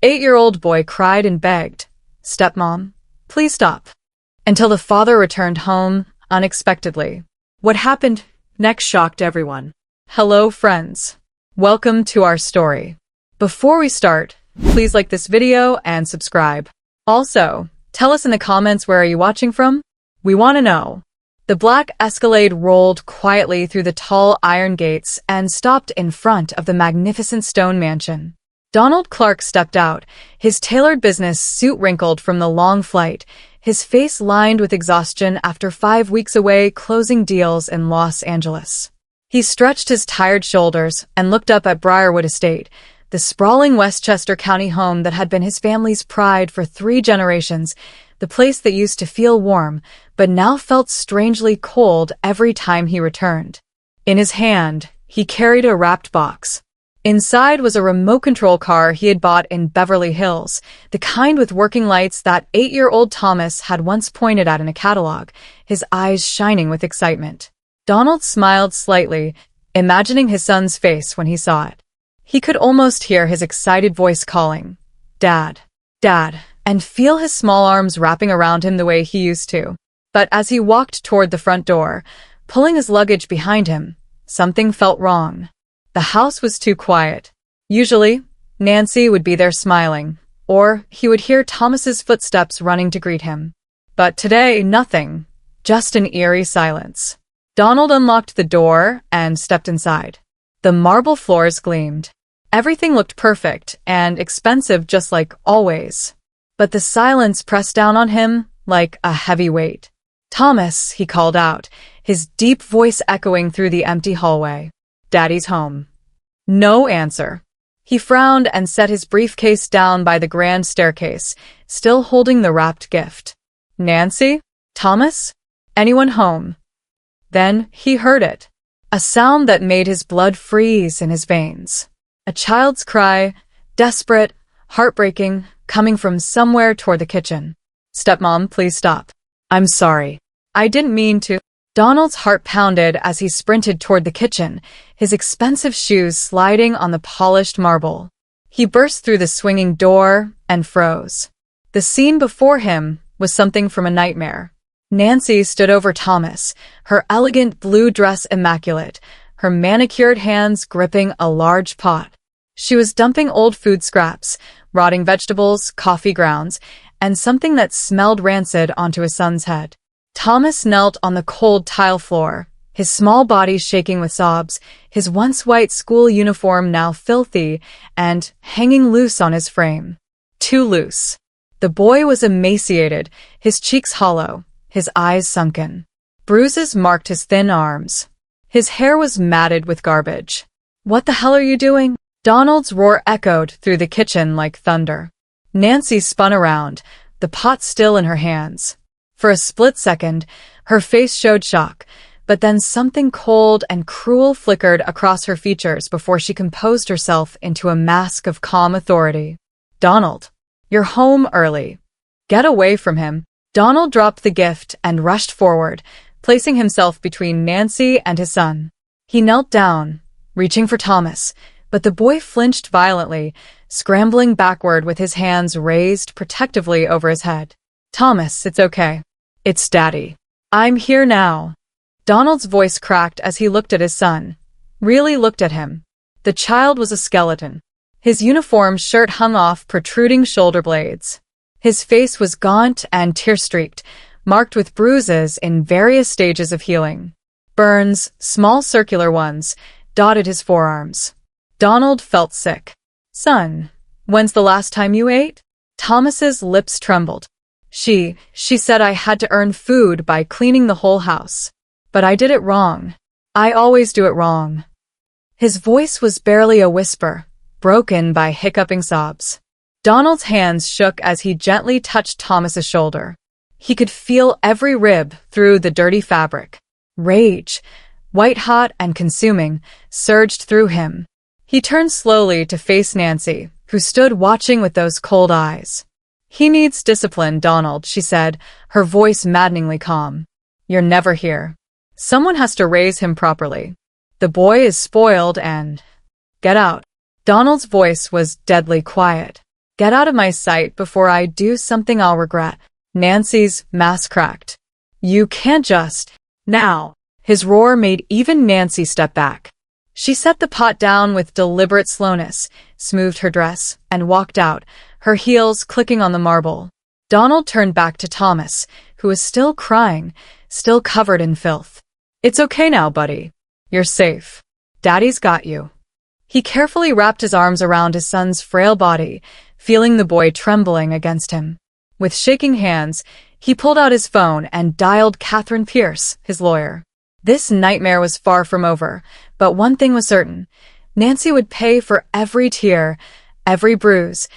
8-year-old boy cried and begged, "Stepmom, please stop." Until the father returned home unexpectedly. What happened next shocked everyone. Hello, friends. Welcome to our story. Before we start, please like this video and subscribe. Also, tell us in the comments where are you watching from? We want to know. The black Escalade rolled quietly through the tall iron gates and stopped in front of the magnificent stone mansion. Donald Clark stepped out, his tailored business suit wrinkled from the long flight, his face lined with exhaustion after 5 weeks away closing deals in Los Angeles. He stretched his tired shoulders and looked up at Briarwood Estate, the sprawling Westchester County home that had been his family's pride for 3 generations, the place that used to feel warm, but now felt strangely cold every time he returned. In his hand, he carried a wrapped box. Inside was a remote control car he had bought in Beverly Hills, the kind with working lights that 8-year-old Thomas had once pointed at in a catalog, his eyes shining with excitement. Donald smiled slightly, imagining his son's face when he saw it. He could almost hear his excited voice calling, "Dad, Dad," and feel his small arms wrapping around him the way he used to. But as he walked toward the front door, pulling his luggage behind him, something felt wrong. The house was too quiet. Usually, Nancy would be there smiling, or he would hear Thomas's footsteps running to greet him. But today, nothing, just an eerie silence. Donald unlocked the door and stepped inside. The marble floors gleamed. Everything looked perfect and expensive just like always. But the silence pressed down on him like a heavy weight. "Thomas," he called out, his deep voice echoing through the empty hallway. "Daddy's home." No answer. He frowned and set his briefcase down by the grand staircase, still holding the wrapped gift. "Nancy? Thomas? Anyone home?" Then he heard it. A sound that made his blood freeze in his veins. A child's cry, desperate, heartbreaking, coming from somewhere toward the kitchen. "Stepmom, please stop. I'm sorry. I didn't mean to." Donald's heart pounded as he sprinted toward the kitchen, his expensive shoes sliding on the polished marble. He burst through the swinging door and froze. The scene before him was something from a nightmare. Nancy stood over Thomas, her elegant blue dress immaculate, her manicured hands gripping a large pot. She was dumping old food scraps, rotting vegetables, coffee grounds, and something that smelled rancid onto his son's head. Thomas knelt on the cold tile floor, his small body shaking with sobs, his once white school uniform now filthy and hanging loose on his frame. Too loose. The boy was emaciated, his cheeks hollow, his eyes sunken. Bruises marked his thin arms. His hair was matted with garbage. "What the hell are you doing?" Donald's roar echoed through the kitchen like thunder. Nancy spun around, the pot still in her hands. For a split second, her face showed shock, but then something cold and cruel flickered across her features before she composed herself into a mask of calm authority. "Donald, you're home early. Get away from him." Donald dropped the gift and rushed forward, placing himself between Nancy and his son. He knelt down, reaching for Thomas, but the boy flinched violently, scrambling backward with his hands raised protectively over his head. "Thomas, it's okay. It's Daddy. I'm here now." Donald's voice cracked as he looked at his son. Really looked at him. The child was a skeleton. His uniform shirt hung off protruding shoulder blades. His face was gaunt and tear-streaked, marked with bruises in various stages of healing. Burns, small circular ones, dotted his forearms. Donald felt sick. "Son, when's the last time you ate?" Thomas's lips trembled. She said I had to earn food by cleaning the whole house. But I did it wrong. I always do it wrong." His voice was barely a whisper, broken by hiccuping sobs. Donald's hands shook as he gently touched Thomas's shoulder. He could feel every rib through the dirty fabric. Rage, white-hot and consuming, surged through him. He turned slowly to face Nancy, who stood watching with those cold eyes. "He needs discipline, Donald," she said, her voice maddeningly calm. "You're never here. Someone has to raise him properly. The boy is spoiled and—" "Get out." Donald's voice was deadly quiet. Get out of my sight before I do something I'll regret. Nancy's mask cracked. You can't just. Now. His roar made even Nancy step back. She set the pot down with deliberate slowness, smoothed her dress, and walked out, her heels clicking on the marble. Donald turned back to Thomas, who was still crying, still covered in filth. It's okay now, buddy. You're safe. Daddy's got you. He carefully wrapped his arms around his son's frail body, feeling the boy trembling against him. With shaking hands, he pulled out his phone and dialed Catherine Pierce, his lawyer. This nightmare was far from over, but one thing was certain. Nancy would pay for every tear, every bruise,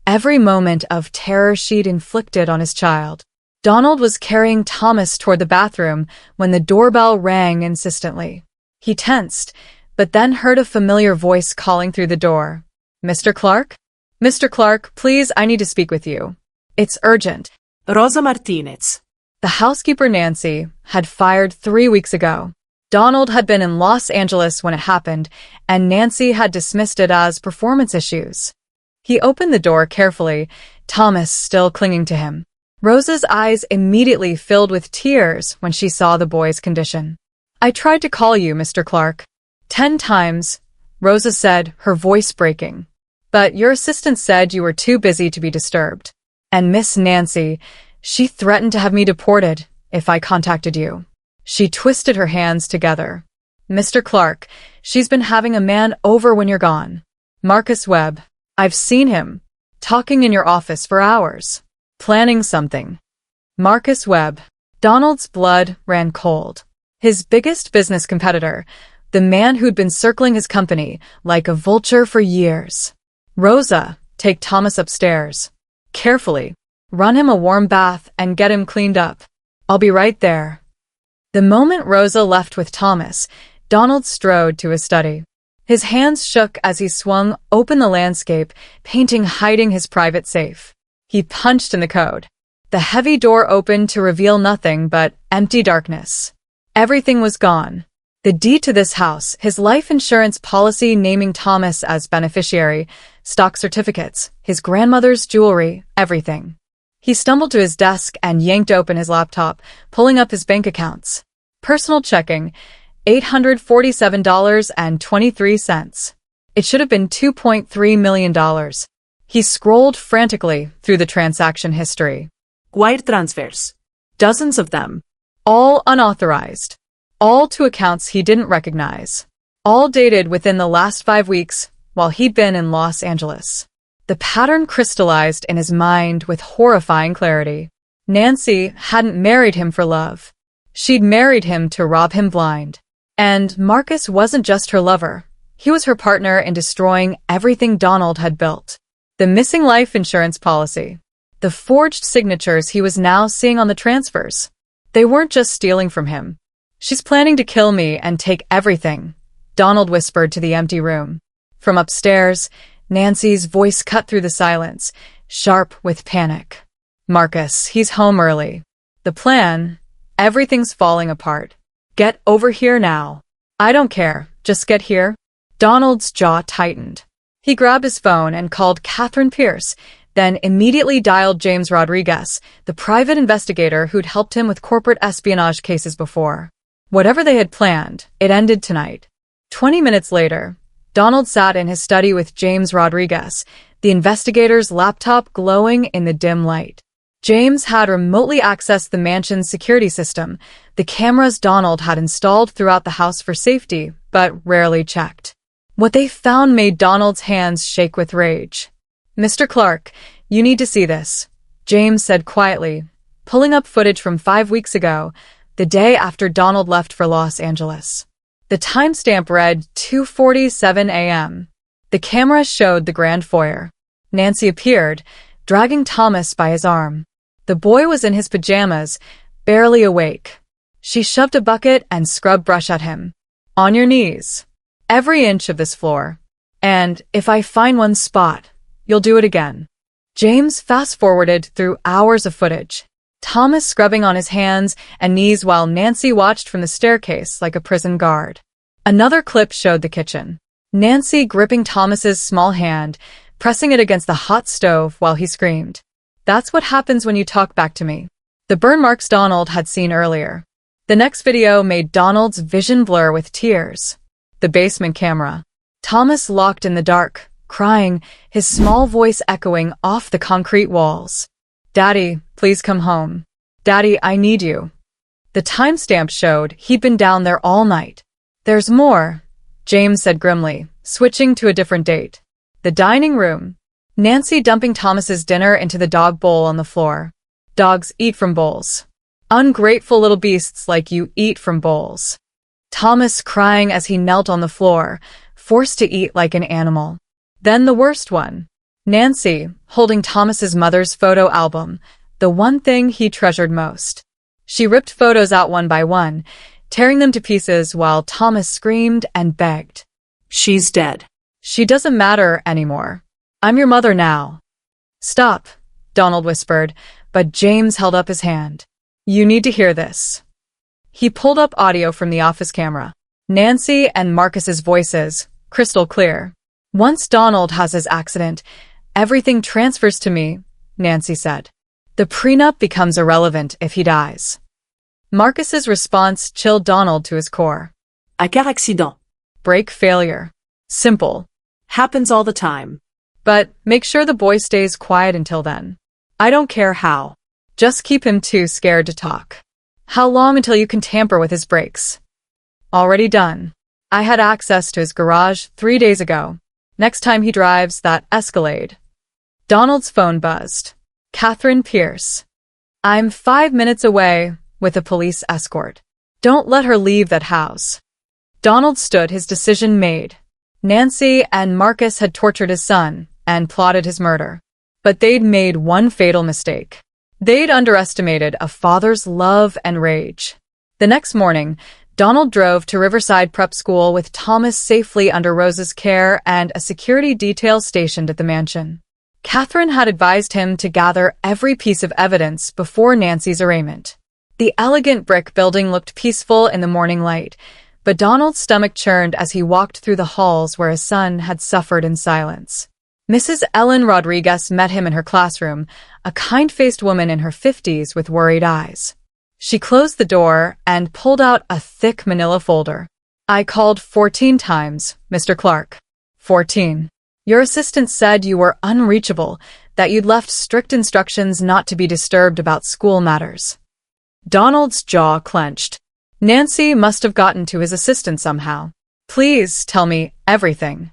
every moment of terror she'd inflicted on his child. Donald was carrying Thomas toward the bathroom when the doorbell rang insistently. He tensed, but then heard a familiar voice calling through the door. Mr. Clark? Mr. Clark, please, I need to speak with you. It's urgent. Rosa Martinez. The housekeeper Nancy had fired 3 weeks ago. Donald had been in Los Angeles when it happened, and Nancy had dismissed it as performance issues. He opened the door carefully, Thomas still clinging to him. Rosa's eyes immediately filled with tears when she saw the boy's condition. I tried to call you, Mr. Clark. 10 times, Rosa said, her voice breaking. But your assistant said you were too busy to be disturbed. And Miss Nancy, she threatened to have me deported if I contacted you. She twisted her hands together. Mr. Clark, she's been having a man over when you're gone. Marcus Webb. I've seen him, talking in your office for hours, planning something. Marcus Webb. Donald's blood ran cold. His biggest business competitor, the man who'd been circling his company like a vulture for years. Rosa, take Thomas upstairs. Carefully. Run him a warm bath and get him cleaned up. I'll be right there. The moment Rosa left with Thomas, Donald strode to his study. His hands shook as he swung open the landscape painting hiding his private safe. He punched in the code. The heavy door opened to reveal nothing but empty darkness. Everything was gone. The deed to this house, his life insurance policy naming Thomas as beneficiary, stock certificates, his grandmother's jewelry, everything. He stumbled to his desk and yanked open his laptop, pulling up his bank accounts. Personal checking, $847.23. It should have been $2.3 million. He scrolled frantically through the transaction history. Wire transfers. Dozens of them. All unauthorized. All to accounts he didn't recognize. All dated within the last 5 weeks while he'd been in Los Angeles. The pattern crystallized in his mind with horrifying clarity. Nancy hadn't married him for love. She'd married him to rob him blind. And Marcus wasn't just her lover. He was her partner in destroying everything Donald had built. The missing life insurance policy. The forged signatures he was now seeing on the transfers. They weren't just stealing from him. She's planning to kill me and take everything, Donald whispered to the empty room. From upstairs, Nancy's voice cut through the silence, sharp with panic. Marcus, he's home early. The plan, everything's falling apart. Get over here now. I don't care, just get here. Donald's jaw tightened. He grabbed his phone and called Catherine Pierce, then immediately dialed James Rodriguez, the private investigator who'd helped him with corporate espionage cases before. Whatever they had planned, it ended tonight. 20 minutes later, Donald sat in his study with James Rodriguez, the investigator's laptop glowing in the dim light. James had remotely accessed the mansion's security system, the cameras Donald had installed throughout the house for safety, but rarely checked. What they found made Donald's hands shake with rage. Mr. Clark, you need to see this, James said quietly, pulling up footage from 5 weeks ago, the day after Donald left for Los Angeles. The timestamp read 2:47 a.m. The camera showed the grand foyer. Nancy appeared, dragging Thomas by his arm. The boy was in his pajamas, barely awake. She shoved a bucket and scrub brush at him. On your knees. Every inch of this floor. And if I find one spot, you'll do it again. James fast-forwarded through hours of footage. Thomas scrubbing on his hands and knees while Nancy watched from the staircase like a prison guard. Another clip showed the kitchen. Nancy gripping Thomas's small hand, pressing it against the hot stove while he screamed. That's what happens when you talk back to me. The burn marks Donald had seen earlier. The next video made Donald's vision blur with tears. The basement camera. Thomas locked in the dark, crying, his small voice echoing off the concrete walls. Daddy, please come home. Daddy, I need you. The timestamp showed he'd been down there all night. There's more, James said grimly, switching to a different date. The dining room. Nancy dumping Thomas's dinner into the dog bowl on the floor. Dogs eat from bowls. Ungrateful little beasts like you eat from bowls. Thomas crying as he knelt on the floor, forced to eat like an animal. Then the worst one. Nancy, holding Thomas's mother's photo album, the one thing he treasured most. She ripped photos out one by one, tearing them to pieces while Thomas screamed and begged. She's dead. She doesn't matter anymore. I'm your mother now. Stop, Donald whispered, but James held up his hand. You need to hear this. He pulled up audio from the office camera. Nancy and Marcus's voices, crystal clear. Once Donald has his accident, everything transfers to me, Nancy said. The prenup becomes irrelevant if he dies. Marcus's response chilled Donald to his core. A car accident. Brake failure. Simple. Happens all the time. But make sure the boy stays quiet until then. I don't care how. Just keep him too scared to talk. How long until you can tamper with his brakes? Already done. I had access to his garage 3 days ago. Next time he drives that Escalade. Donald's phone buzzed. Catherine Pierce. I'm 5 minutes away with a police escort. Don't let her leave that house. Donald stood, his decision made. Nancy and Marcus had tortured his son and plotted his murder. But they'd made one fatal mistake. They'd underestimated a father's love and rage. The next morning, Donald drove to Riverside Prep School with Thomas safely under Rose's care and a security detail stationed at the mansion. Catherine had advised him to gather every piece of evidence before Nancy's arraignment. The elegant brick building looked peaceful in the morning light, but Donald's stomach churned as he walked through the halls where his son had suffered in silence. Mrs. Ellen Rodriguez met him in her classroom, a kind-faced woman in her 50s with worried eyes. She closed the door and pulled out a thick manila folder. I called 14 times, Mr. Clark. 14. Your assistant said you were unreachable, that you'd left strict instructions not to be disturbed about school matters. Donald's jaw clenched. Nancy must have gotten to his assistant somehow. Please tell me everything.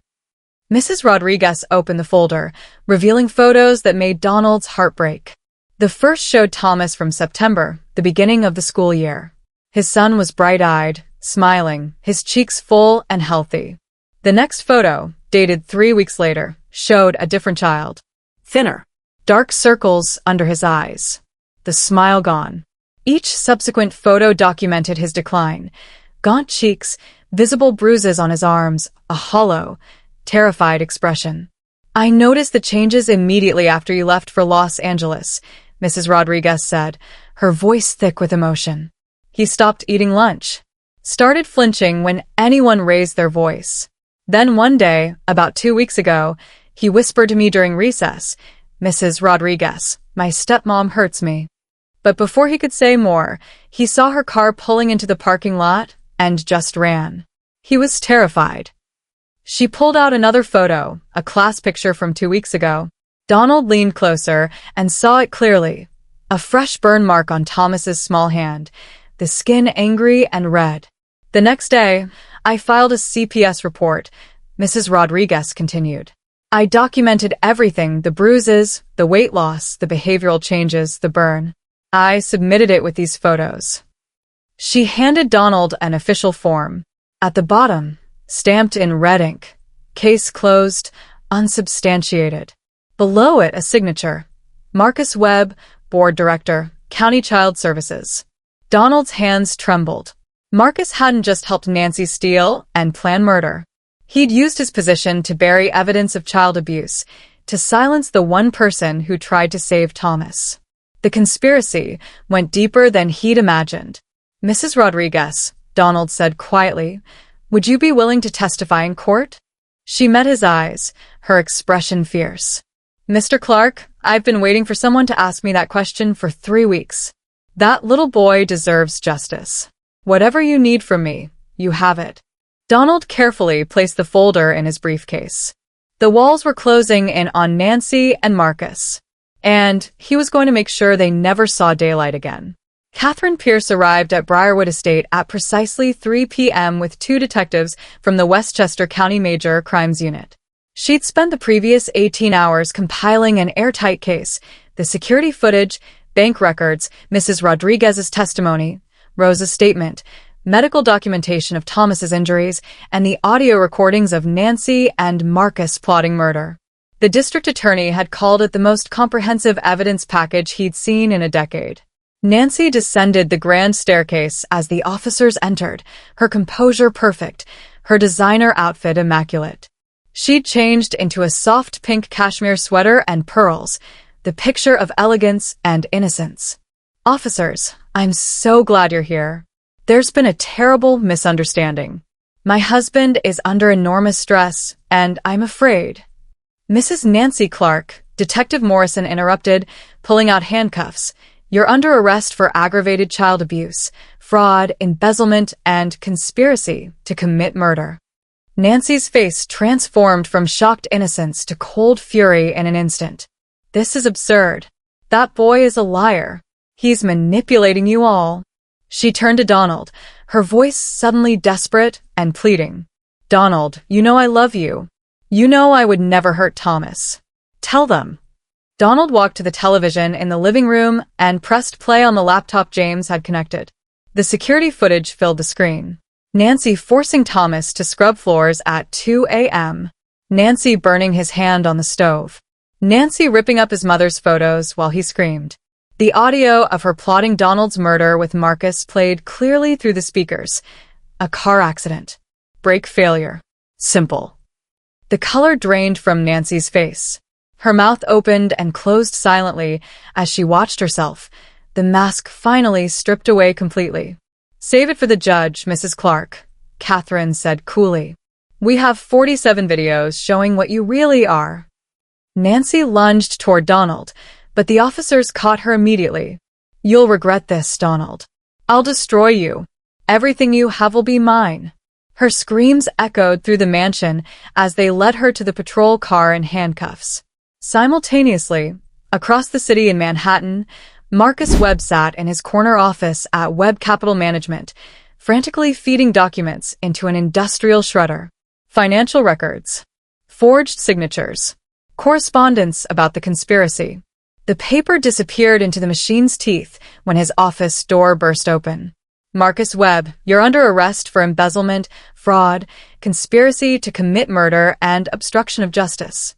Mrs. Rodriguez opened the folder, revealing photos that made Donald's heart break. The first showed Thomas from September, the beginning of the school year. His son was bright-eyed, smiling, his cheeks full and healthy. The next photo, dated 3 weeks later, showed a different child. Thinner. Dark circles under his eyes. The smile gone. Each subsequent photo documented his decline. Gaunt cheeks, visible bruises on his arms, a hollow, terrified expression. I noticed the changes immediately after you left for Los Angeles, Mrs. Rodriguez said, her voice thick with emotion. He stopped eating lunch. Started flinching when anyone raised their voice. Then one day, about 2 weeks ago, he whispered to me during recess, Mrs. Rodriguez, my stepmom hurts me. But before he could say more, he saw her car pulling into the parking lot and just ran. He was terrified. She pulled out another photo, a class picture from 2 weeks ago. Donald leaned closer and saw it clearly. A fresh burn mark on Thomas's small hand, the skin angry and red. The next day, I filed a CPS report, Mrs. Rodriguez continued. I documented everything, the bruises, the weight loss, the behavioral changes, the burn. I submitted it with these photos. She handed Donald an official form. At the bottom, stamped in red ink, case closed, unsubstantiated. Below it, a signature. Marcus Webb, Board Director, County Child Services. Donald's hands trembled. Marcus hadn't just helped Nancy steal and plan murder. He'd used his position to bury evidence of child abuse, to silence the one person who tried to save Thomas. The conspiracy went deeper than he'd imagined. Mrs. Rodriguez, Donald said quietly, would you be willing to testify in court? She met his eyes, her expression fierce. "Mr. Clark, I've been waiting for someone to ask me that question for 3 weeks. That little boy deserves justice. Whatever you need from me, you have it." Donald carefully placed the folder in his briefcase. The walls were closing in on Nancy and Marcus, and he was going to make sure they never saw daylight again. Catherine Pierce arrived at Briarwood Estate at precisely 3 p.m. with 2 detectives from the Westchester County Major Crimes Unit. She'd spent the previous 18 hours compiling an airtight case, the security footage, bank records, Mrs. Rodriguez's testimony, Rosa's statement, medical documentation of Thomas's injuries, and the audio recordings of Nancy and Marcus plotting murder. The district attorney had called it the most comprehensive evidence package he'd seen in a decade. Nancy descended the grand staircase as the officers entered, her composure perfect, her designer outfit immaculate. She'd changed into a soft pink cashmere sweater and pearls, the picture of elegance and innocence. "Officers, I'm so glad you're here. There's been a terrible misunderstanding. My husband is under enormous stress, and I'm afraid—" "Mrs. Nancy Clark," Detective Morrison interrupted, pulling out handcuffs. "You're under arrest for aggravated child abuse, fraud, embezzlement, and conspiracy to commit murder." Nancy's face transformed from shocked innocence to cold fury in an instant. "This is absurd. That boy is a liar. He's manipulating you all." She turned to Donald, her voice suddenly desperate and pleading. "Donald, you know I love you. You know I would never hurt Thomas. Tell them." Donald walked to the television in the living room and pressed play on the laptop James had connected. The security footage filled the screen. Nancy forcing Thomas to scrub floors at 2 a.m. Nancy burning his hand on the stove. Nancy ripping up his mother's photos while he screamed. The audio of her plotting Donald's murder with Marcus played clearly through the speakers. A car accident. Brake failure. Simple. The color drained from Nancy's face. Her mouth opened and closed silently as she watched herself, the mask finally stripped away completely. "Save it for the judge, Mrs. Clark," Catherine said coolly. "We have 47 videos showing what you really are." Nancy lunged toward Donald, but the officers caught her immediately. "You'll regret this, Donald. I'll destroy you. Everything you have will be mine." Her screams echoed through the mansion as they led her to the patrol car in handcuffs. Simultaneously, across the city in Manhattan, Marcus Webb sat in his corner office at Webb Capital Management, frantically feeding documents into an industrial shredder. Financial records, forged signatures, correspondence about the conspiracy. The paper disappeared into the machine's teeth when his office door burst open. "Marcus Webb, you're under arrest for embezzlement, fraud, conspiracy to commit murder, and obstruction of justice."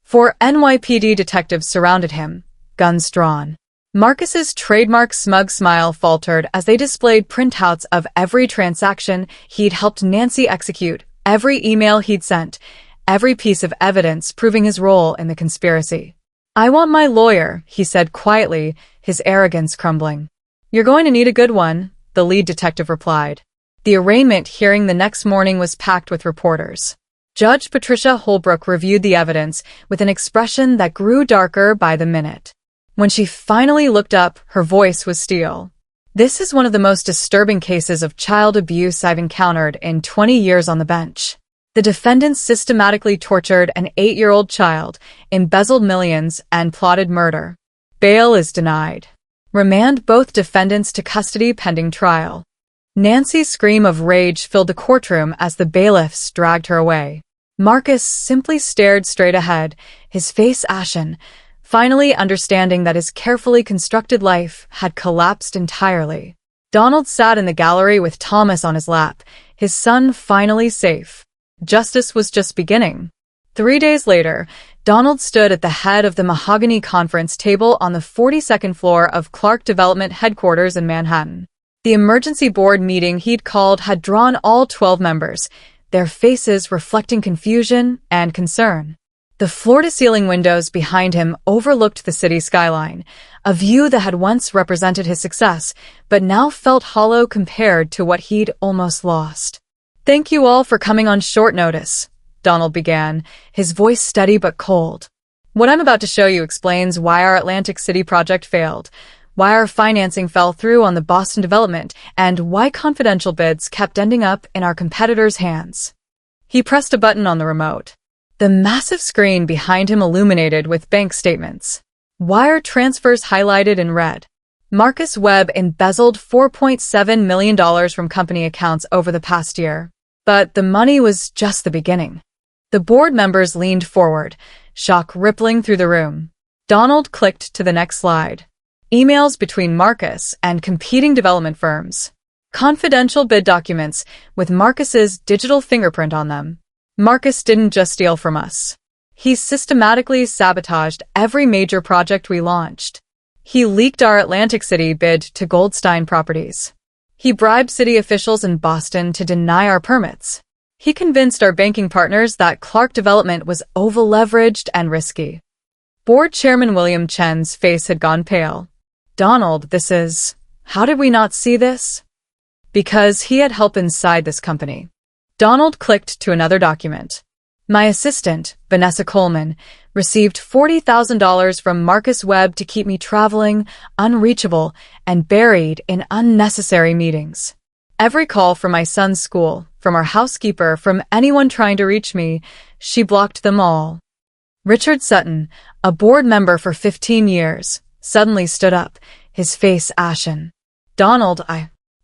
4 NYPD detectives surrounded him, guns drawn. Marcus's trademark smug smile faltered as they displayed printouts of every transaction he'd helped Nancy execute, every email he'd sent, every piece of evidence proving his role in the conspiracy. "I want my lawyer," he said quietly, his arrogance crumbling. "You're going to need a good one," the lead detective replied. The arraignment hearing the next morning was packed with reporters. Judge Patricia Holbrook reviewed the evidence with an expression that grew darker by the minute. When she finally looked up, her voice was steel. "This is one of the most disturbing cases of child abuse I've encountered in 20 years on the bench. The defendants systematically tortured an 8-year-old child, embezzled millions, and plotted murder. Bail is denied. Remand both defendants to custody pending trial." Nancy's scream of rage filled the courtroom as the bailiffs dragged her away. Marcus simply stared straight ahead, his face ashen, finally understanding that his carefully constructed life had collapsed entirely. Donald sat in the gallery with Thomas on his lap, his son finally safe. Justice was just beginning. 3 days later, Donald stood at the head of the mahogany conference table on the 42nd floor of Clark Development headquarters in Manhattan. The emergency board meeting he'd called had drawn all 12 members, their faces reflecting confusion and concern. The floor-to-ceiling windows behind him overlooked the city skyline, a view that had once represented his success, but now felt hollow compared to what he'd almost lost. "Thank you all for coming on short notice," Donald began, his voice steady but cold. What I'm about to show you explains why our Atlantic City project failed, why our financing fell through on the Boston development, and why confidential bids kept ending up in our competitors' hands. He pressed a button on the remote. The massive screen behind him illuminated with bank statements. Wire transfers highlighted in red. Marcus Webb embezzled $4.7 million from company accounts over the past year. But the money was just the beginning. The board members leaned forward, shock rippling through the room. Donald clicked to the next slide. Emails between Marcus and competing development firms. Confidential bid documents with Marcus's digital fingerprint on them. Marcus didn't just steal from us. He systematically sabotaged every major project we launched. He leaked our Atlantic City bid to Goldstein Properties. He bribed city officials in Boston to deny our permits. He convinced our banking partners that Clark Development was over-leveraged and risky. Board Chairman William Chen's face had gone pale. Donald, how did we not see this? Because he had help inside this company. Donald clicked to another document. My assistant, Vanessa Coleman, received $40,000 from Marcus Webb to keep me traveling, unreachable, and buried in unnecessary meetings. Every call from my son's school, from our housekeeper, from anyone trying to reach me, she blocked them all. Richard Sutton, a board member for 15 years, suddenly stood up, his face ashen. Donald,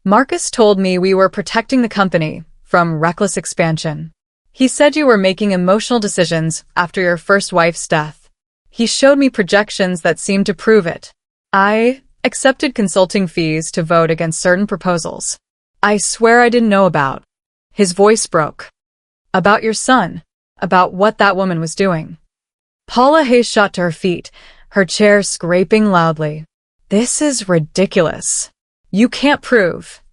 Marcus told me we were protecting the company from reckless expansion. He said you were making emotional decisions after your first wife's death. He showed me projections that seemed to prove it. I accepted consulting fees to vote against certain proposals. I swear I didn't know about. His voice broke. About your son. About what that woman was doing. Paula Hayes shot to her feet, her chair scraping loudly. This is ridiculous. You can't prove.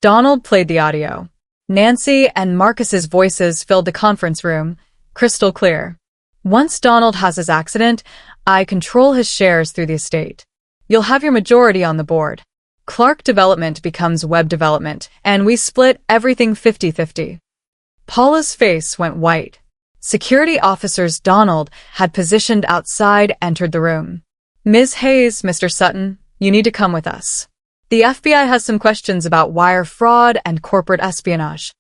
Donald played the audio. Nancy and Marcus's voices filled the conference room, crystal clear. Once Donald has his accident, I control his shares through the estate. You'll have your majority on the board. Clark Development becomes Webb Development, and we split everything 50-50. Paula's face went white. Security officers Donald had positioned outside entered the room. Ms. Hayes, Mr. Sutton, you need to come with us. The FBI has some questions about wire fraud and corporate espionage.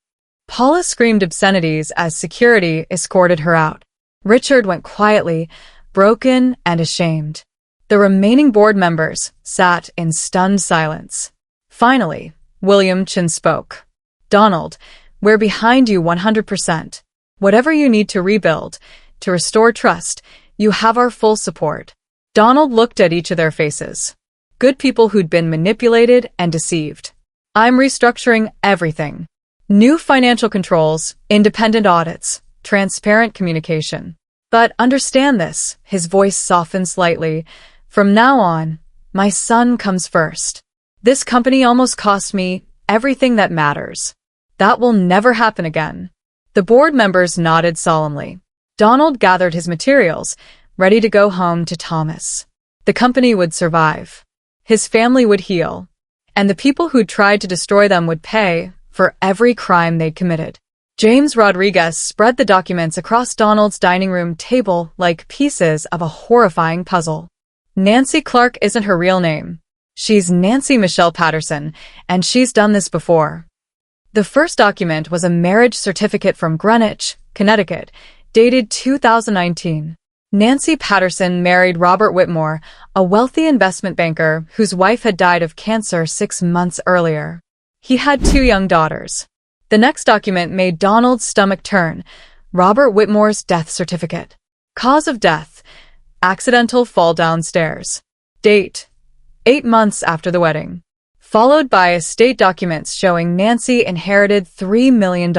Paula screamed obscenities as security escorted her out. Richard went quietly, broken and ashamed. The remaining board members sat in stunned silence. Finally, William Chen spoke. Donald, we're behind you 100%. Whatever you need to rebuild, to restore trust, you have our full support. Donald looked at each of their faces. Good people who'd been manipulated and deceived. I'm restructuring everything. New financial controls, independent audits, transparent communication. But understand this, his voice softened slightly. From now on, my son comes first. This company almost cost me everything that matters. That will never happen again. The board members nodded solemnly. Donald gathered his materials, ready to go home to Thomas. The company would survive. His family would heal. And the people who'd tried to destroy them would pay for every crime they'd committed. James Rodriguez spread the documents across Donald's dining room table like pieces of a horrifying puzzle. Nancy Clark isn't her real name. She's Nancy Michelle Patterson, and she's done this before. The first document was a marriage certificate from Greenwich, Connecticut, dated 2019. Nancy Patterson married Robert Whitmore, a wealthy investment banker whose wife had died of cancer 6 months earlier. He had 2 young daughters. The next document made Donald's stomach turn. Robert Whitmore's death certificate. Cause of death: accidental fall downstairs. Date: 8 months after the wedding. Followed by estate documents showing Nancy inherited $3 million.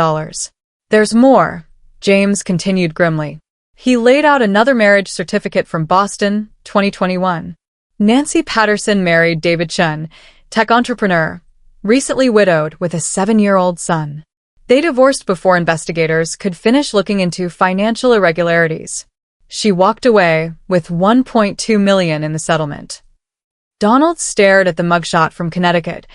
There's more, James continued grimly. He laid out another marriage certificate from Boston, 2021. Nancy Patterson married David Chen, tech entrepreneur, recently widowed with a 7-year-old son. They divorced before investigators could finish looking into financial irregularities. She walked away with $1.2 million in the settlement. Donald stared at the mugshot from Connecticut,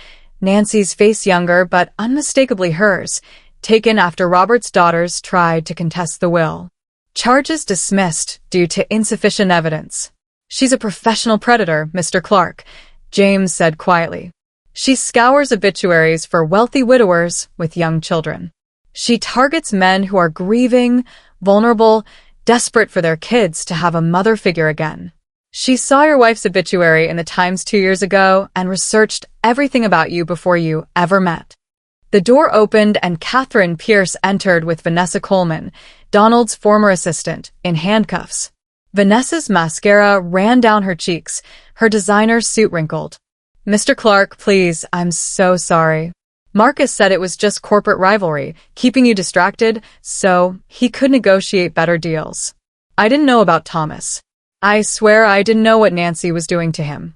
Nancy's face younger but unmistakably hers, taken after Robert's daughters tried to contest the will. Charges dismissed due to insufficient evidence. She's a professional predator, Mr. Clark, James said quietly. She scours obituaries for wealthy widowers with young children. She targets men who are grieving, vulnerable, desperate for their kids to have a mother figure again. She saw your wife's obituary in the Times 2 years ago and researched everything about you before you ever met. The door opened and Catherine Pierce entered with Vanessa Coleman, Donald's former assistant, in handcuffs. Vanessa's mascara ran down her cheeks, her designer suit wrinkled. Mr. Clark, please, I'm so sorry. Marcus said it was just corporate rivalry, keeping you distracted, so he could negotiate better deals. I didn't know about Thomas. I swear I didn't know what Nancy was doing to him.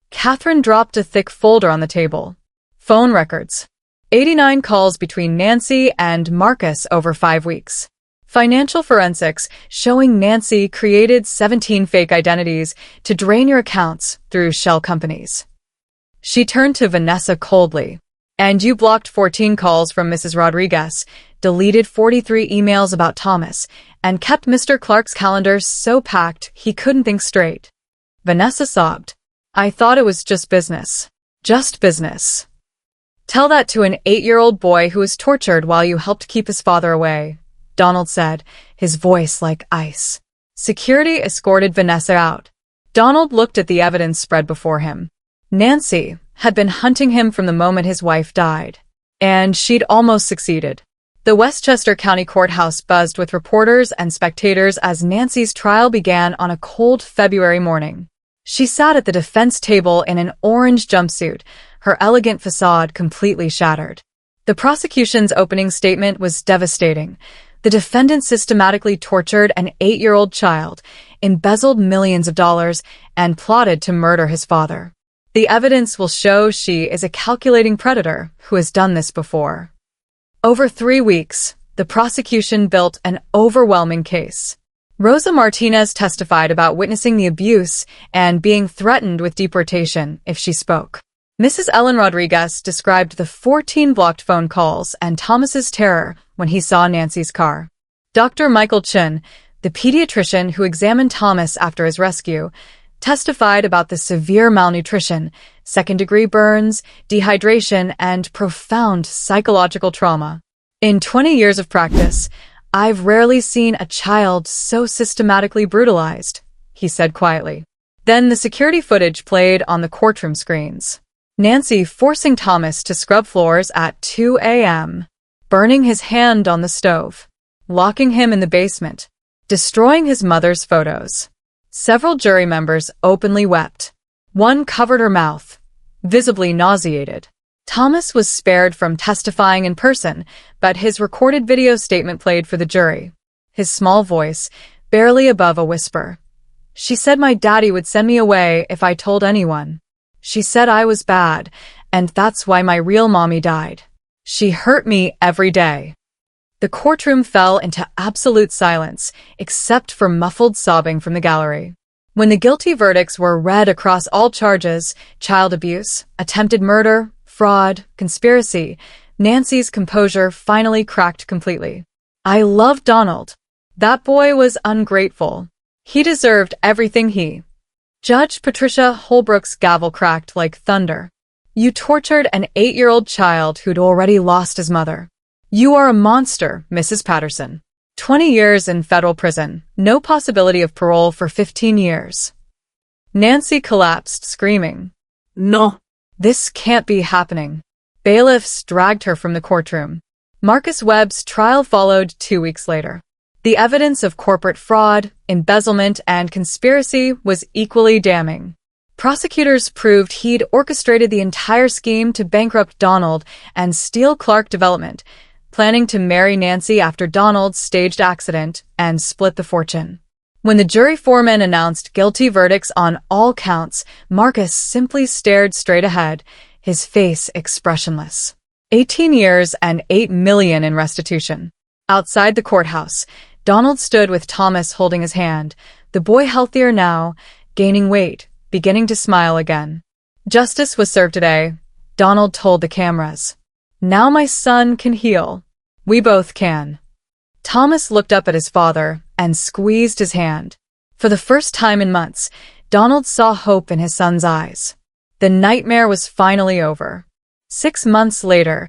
Catherine dropped a thick folder on the table. Phone records. 89 calls between Nancy and Marcus over 5 weeks. Financial forensics showing Nancy created 17 fake identities to drain your accounts through shell companies. She turned to Vanessa coldly. And you blocked 14 calls from Mrs. Rodriguez, deleted 43 emails about Thomas, and kept Mr. Clark's calendar so packed he couldn't think straight. Vanessa sobbed. I thought it was just business. Just business. Tell that to an 8-year-old boy who was tortured while you helped keep his father away, Donald said, his voice like ice. Security escorted Vanessa out. Donald looked at the evidence spread before him. Nancy had been hunting him from the moment his wife died. And she'd almost succeeded. The Westchester County Courthouse buzzed with reporters and spectators as Nancy's trial began on a cold February morning. She sat at the defense table in an orange jumpsuit, her elegant facade completely shattered. The prosecution's opening statement was devastating. The defendant systematically tortured an 8-year-old child, embezzled millions of dollars, and plotted to murder his father. The evidence will show she is a calculating predator who has done this before. Over 3 weeks, the prosecution built an overwhelming case. Rosa Martinez testified about witnessing the abuse and being threatened with deportation if she spoke. Mrs. Ellen Rodriguez described the 14 blocked phone calls and Thomas's terror when he saw Nancy's car. Dr. Michael Chin, the pediatrician who examined Thomas after his rescue, testified about the severe malnutrition, second-degree burns, dehydration, and profound psychological trauma. In 20 years of practice, I've rarely seen a child so systematically brutalized, he said quietly. Then the security footage played on the courtroom screens. Nancy forcing Thomas to scrub floors at 2 a.m., burning his hand on the stove, locking him in the basement, destroying his mother's photos. Several jury members openly wept. One covered her mouth, visibly nauseated. Thomas was spared from testifying in person, but his recorded video statement played for the jury. His small voice, barely above a whisper. She said my daddy would send me away if I told anyone. She said I was bad, and that's why my real mommy died. She hurt me every day. The courtroom fell into absolute silence, except for muffled sobbing from the gallery. When the guilty verdicts were read across all charges, child abuse, attempted murder, fraud, conspiracy, Nancy's composure finally cracked completely. I loved Donald. That boy was ungrateful. He deserved everything he. Judge Patricia Holbrook's gavel cracked like thunder. You tortured an 8-year-old child who'd already lost his mother. You are a monster, Mrs. Patterson. 20 years in federal prison, no possibility of parole for 15 years. Nancy collapsed, screaming. No. This can't be happening. Bailiffs dragged her from the courtroom. Marcus Webb's trial followed 2 weeks later. The evidence of corporate fraud, embezzlement, and conspiracy was equally damning. Prosecutors proved he'd orchestrated the entire scheme to bankrupt Donald and steal Clark Development, planning to marry Nancy after Donald's staged accident and split the fortune. When the jury foreman announced guilty verdicts on all counts, Marcus simply stared straight ahead, his face expressionless. 18 years and $8 million in restitution. Outside the courthouse, Donald stood with Thomas holding his hand, the boy healthier now, gaining weight, beginning to smile again. Justice was served today, Donald told the cameras. Now my son can heal. We both can. Thomas looked up at his father and squeezed his hand. For the first time in months, Donald saw hope in his son's eyes. The nightmare was finally over. 6 months later,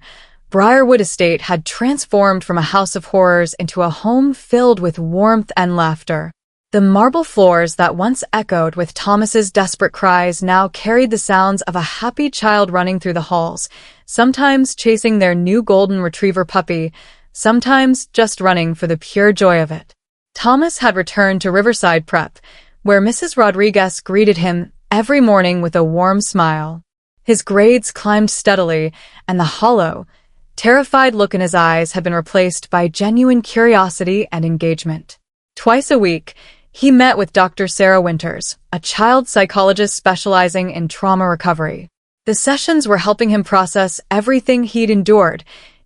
Briarwood Estate had transformed from a house of horrors into a home filled with warmth and laughter. The marble floors that once echoed with Thomas's desperate cries now carried the sounds of a happy child running through the halls, sometimes chasing their new golden retriever puppy, sometimes just running for the pure joy of it. Thomas had returned to Riverside Prep, where Mrs. Rodriguez greeted him every morning with a warm smile. His grades climbed steadily, and the hollow, terrified look in his eyes had been replaced by genuine curiosity and engagement. Twice a week, he met with Dr. Sarah Winters, a child psychologist specializing in trauma recovery. The sessions were helping him process everything he'd endured,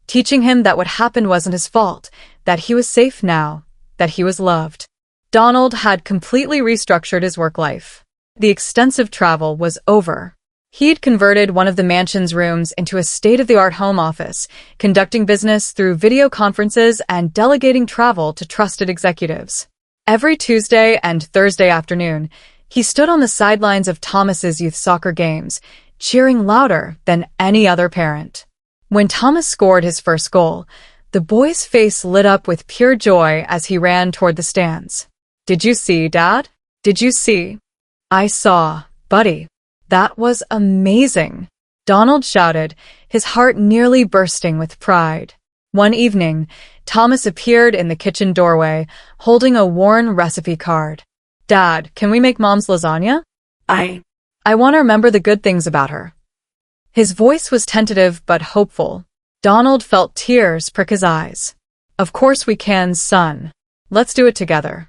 teaching him that what happened wasn't his fault, that he was safe now, that he was loved. Donald had completely restructured his work life. The extensive travel was over. He'd converted one of the mansion's rooms into a state-of-the-art home office, conducting business through video conferences and delegating travel to trusted executives. Every Tuesday and Thursday afternoon, he stood on the sidelines of Thomas's youth soccer games, cheering louder than any other parent. When Thomas scored his first goal, the boy's face lit up with pure joy as he ran toward the stands. "Did you see, Dad? Did you see?" "I saw, buddy. That was amazing," Donald shouted, his heart nearly bursting with pride. One evening, Thomas appeared in the kitchen doorway, holding a worn recipe card. "Dad, can we make Mom's lasagna? I want to remember the good things about her." His voice was tentative but hopeful. Donald felt tears prick his eyes. "Of course we can, son. Let's do it together."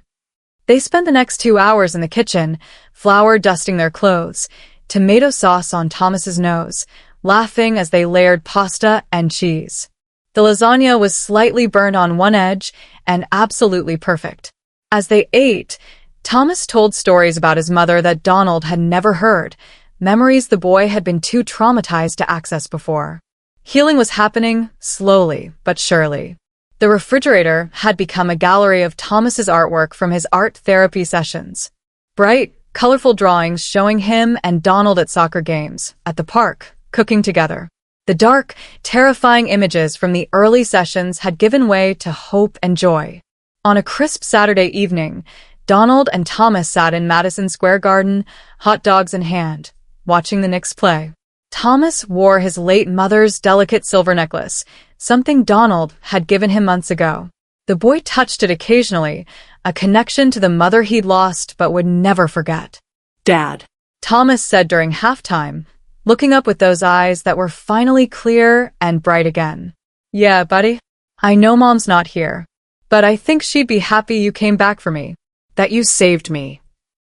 They spent the next 2 hours in the kitchen, flour dusting their clothes, tomato sauce on Thomas's nose, laughing as they layered pasta and cheese. The lasagna was slightly burned on one edge and absolutely perfect. As they ate, Thomas told stories about his mother that Donald had never heard, memories the boy had been too traumatized to access before. Healing was happening slowly but surely. The refrigerator had become a gallery of Thomas's artwork from his art therapy sessions. Bright, colorful drawings showing him and Donald at soccer games, at the park, cooking together. The dark, terrifying images from the early sessions had given way to hope and joy. On a crisp Saturday evening, Donald and Thomas sat in Madison Square Garden, hot dogs in hand, watching the Knicks play. Thomas wore his late mother's delicate silver necklace, something Donald had given him months ago. The boy touched it occasionally, a connection to the mother he'd lost but would never forget. "Dad," Thomas said during halftime, looking up with those eyes that were finally clear and bright again. "Yeah, buddy? I know Mom's not here, but I think she'd be happy you came back for me, that you saved me."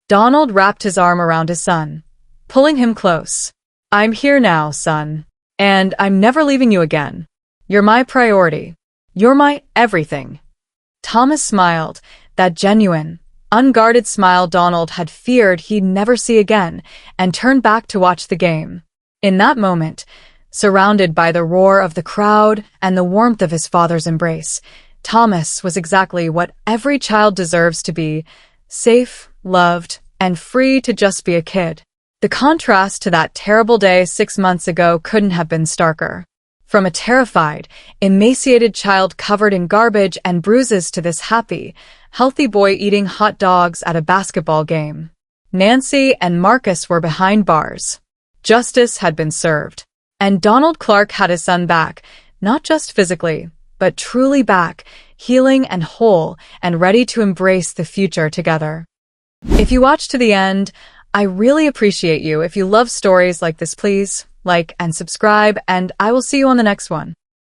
Donald wrapped his arm around his son, pulling him close. "I'm here now, son, and I'm never leaving you again. You're my priority. You're my everything." Thomas smiled, that genuine, unguarded smile Donald had feared he'd never see again, and turned back to watch the game. In that moment, surrounded by the roar of the crowd and the warmth of his father's embrace, Thomas was exactly what every child deserves to be: safe, loved, and free to just be a kid. The contrast to that terrible day 6 months ago couldn't have been starker. From a terrified, emaciated child covered in garbage and bruises to this happy, healthy boy eating hot dogs at a basketball game. Nancy and Marcus were behind bars. Justice had been served. And Donald Clark had his son back, not just physically, but truly back, healing and whole, and ready to embrace the future together. If you watched to the end, I really appreciate you. If you love stories like this, please like and subscribe, and I will see you on the next one.